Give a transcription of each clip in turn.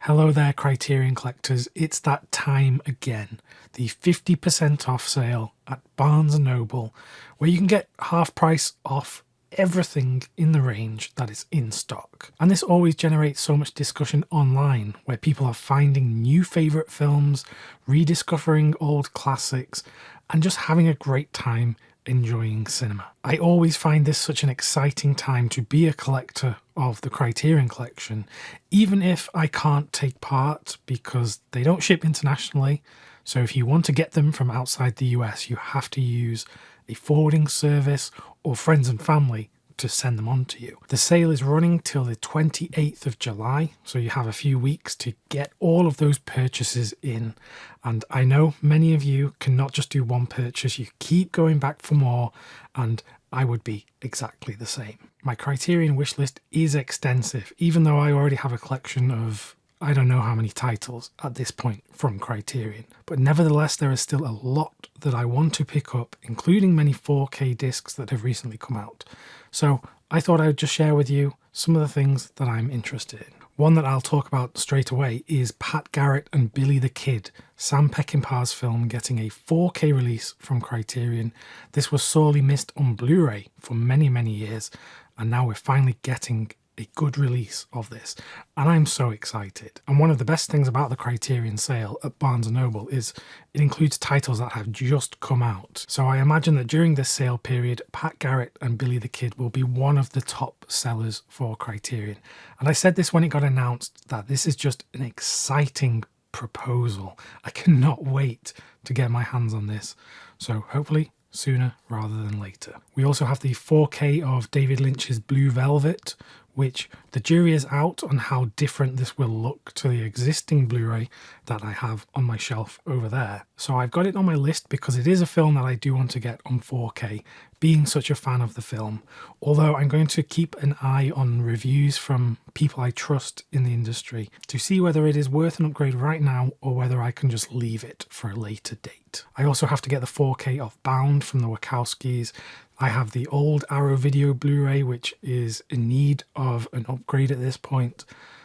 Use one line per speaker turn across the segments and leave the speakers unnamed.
Hello there, Criterion collectors. It's that time again. The 50% off sale at Barnes & Noble, where you can get half price off everything in the range that is in stock. And this always generates so much discussion online, where people are finding new favourite films, rediscovering old classics, and just having a great time enjoying cinema. I always find this such an exciting time to be a collector of the Criterion Collection, even if I can't take part because they don't ship internationally. So if you want to get them from outside the US, you have to use a forwarding service or friends and family to send them on to you. The sale is running till the 28th of July, so you have a few weeks to get all of those purchases in. And I know many of you cannot just do one purchase, you keep going back for more, and I would be exactly the same. My Criterion wishlist is extensive, even though I already have a collection of I don't know how many titles at this point from Criterion, but nevertheless there is still a lot that I want to pick up, including many 4K discs that have recently come out. So I thought I would just share with you some of the things that I'm interested in. One that I'll talk about straight away is Pat Garrett and Billy the Kid, Sam Peckinpah's film, getting a 4K release from Criterion. This was sorely missed on Blu-ray for many, many years, and now we're finally getting a good release of this, and I'm so excited. And one of the best things about the Criterion sale at Barnes & Noble is it includes titles that have just come out. So I imagine that during this sale period, Pat Garrett and Billy the Kid will be one of the top sellers for Criterion. And I said this when it got announced, that this is just an exciting proposal. I cannot wait to get my hands on this. So hopefully sooner rather than later. We also have the 4K of David Lynch's Blue Velvet, which the jury is out on how different this will look to the existing Blu-ray that I have on my shelf over there. So I've got it on my list because it is a film that I do want to get on 4K, being such a fan of the film, although I'm going to keep an eye on reviews from people I trust in the industry to see whether it is worth an upgrade right now or whether I can just leave it for a later date. I also have to get the 4K of Bound from the Wachowskis. I have the old Arrow Video Blu-ray, which is in need of an upgrade at this point.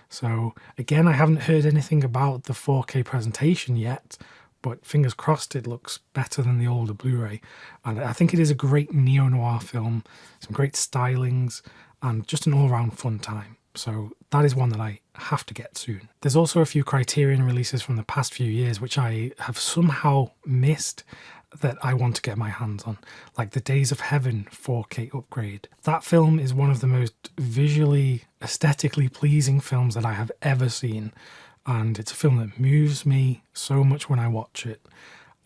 So again, I haven't heard anything about the 4K presentation yet, but fingers crossed it looks better than the older Blu-ray. And I think it is a great neo-noir film, some great stylings, and just an all-round fun time. So that is one that I have to get soon. There's also a few Criterion releases from the past few years which I have somehow missed that I want to get my hands on, like the Days of Heaven 4K upgrade. That film is one of the most visually, aesthetically pleasing films that I have ever seen, and it's a film that moves me so much when I watch it.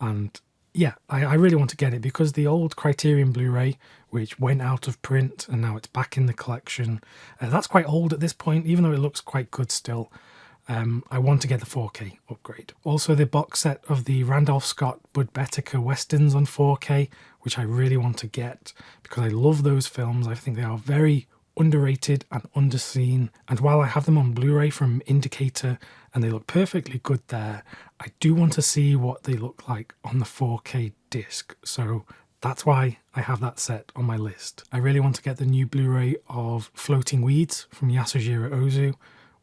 And yeah, I really want to get it because the old Criterion Blu-ray, which went out of print and now it's back in the collection, that's quite old at this point, even though it looks quite good still. I want to get the 4K upgrade. Also the box set of the Randolph Scott Bud Bettaker Westerns on 4K, which I really want to get because I love those films. I think they are very underrated and underseen. And while I have them on Blu-ray from Indicator and they look perfectly good there, I do want to see what they look like on the 4K disc. So that's why I have that set on my list. I really want to get the new Blu-ray of Floating Weeds from Yasujiro Ozu,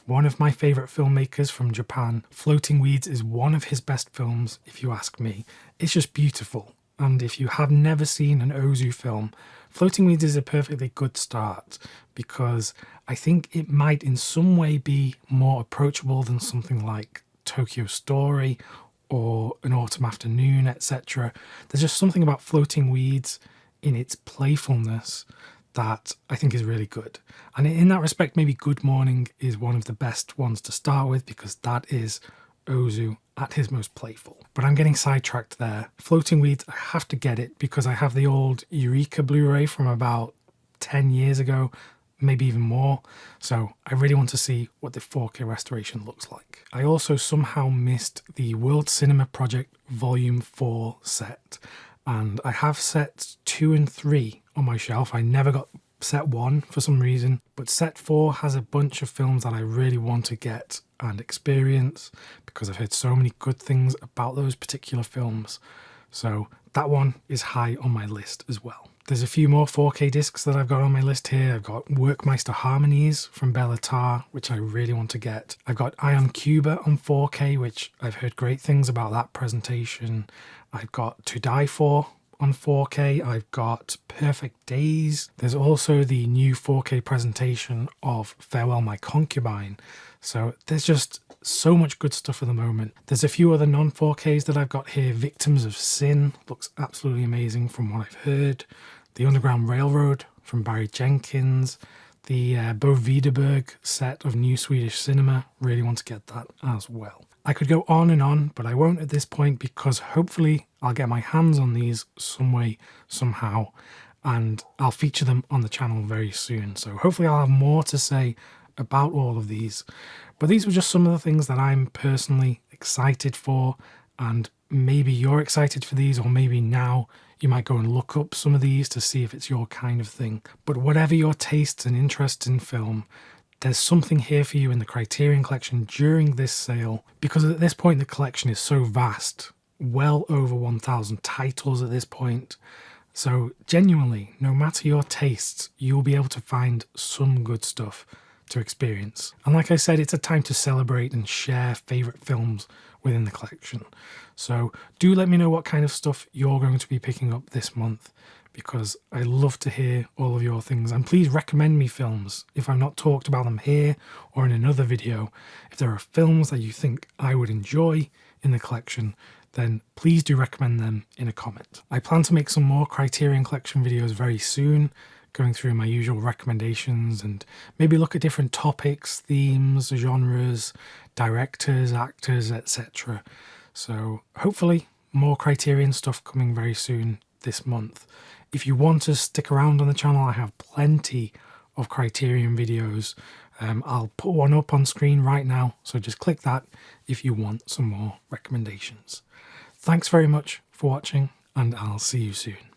one of my favourite filmmakers from Japan. Floating Weeds is one of his best films, if you ask me. It's just beautiful. And if you have never seen an Ozu film, Floating Weeds is a perfectly good start because I think it might in some way be more approachable than something like Tokyo Story or An Autumn Afternoon, etc. There's just something about Floating Weeds in its playfulness that I think is really good. And in that respect, maybe Good Morning is one of the best ones to start with because that is Ozu at his most playful. But I'm getting sidetracked there. Floating Weeds, I have to get it because I have the old Eureka Blu-ray from about 10 years ago, maybe even more. So I really want to see what the 4K restoration looks like. I also somehow missed the World Cinema Project Volume 4 set. And I have sets 2 and 3 on my shelf. I never got set 1 for some reason, but set 4 has a bunch of films that I really want to get and experience because I've heard so many good things about those particular films. So that one is high on my list as well. There's a few more 4K discs that I've got on my list here. I've got Workmeister Harmonies from Bellatar, which I really want to get. I've got Ion Cuba on 4K, which I've heard great things about that presentation. I've got To Die For on 4K. I've got Perfect Days. There's also the new 4K presentation of Farewell My Concubine. So there's just so much good stuff at the moment. There's a few other non-4Ks that I've got here. Victims of Sin looks absolutely amazing from what I've heard. The Underground Railroad from Barry Jenkins. The Bo Widerberg set of New Swedish Cinema. Really want to get that as well. I could go on, but I won't at this point because hopefully I'll get my hands on these some way, somehow, and I'll feature them on the channel very soon. So hopefully I'll have more to say about all of these. But these were just some of the things that I'm personally excited for, and maybe you're excited for these, or maybe now you might go and look up some of these to see if it's your kind of thing. But whatever your tastes and interests in film, there's something here for you in the Criterion Collection during this sale, because at this point the collection is so vast, well over 1,000 titles at this point. So genuinely, no matter your tastes, you'll be able to find some good stuff to experience. And like I said, it's a time to celebrate and share favourite films within the collection. So do let me know what kind of stuff you're going to be picking up this month, because I love to hear all of your things. And please recommend me films if I've not talked about them here or in another video. If there are films that you think I would enjoy in the collection, then please do recommend them in a comment. I plan to make some more Criterion Collection videos very soon, going through my usual recommendations and maybe look at different topics, themes, genres, directors, actors, etc. So hopefully more Criterion stuff coming very soon this month. If you want to stick around on the channel, I have plenty of Criterion videos. I'll put one up on screen right now, so just click that if you want some more recommendations. Thanks very much for watching, and I'll see you soon.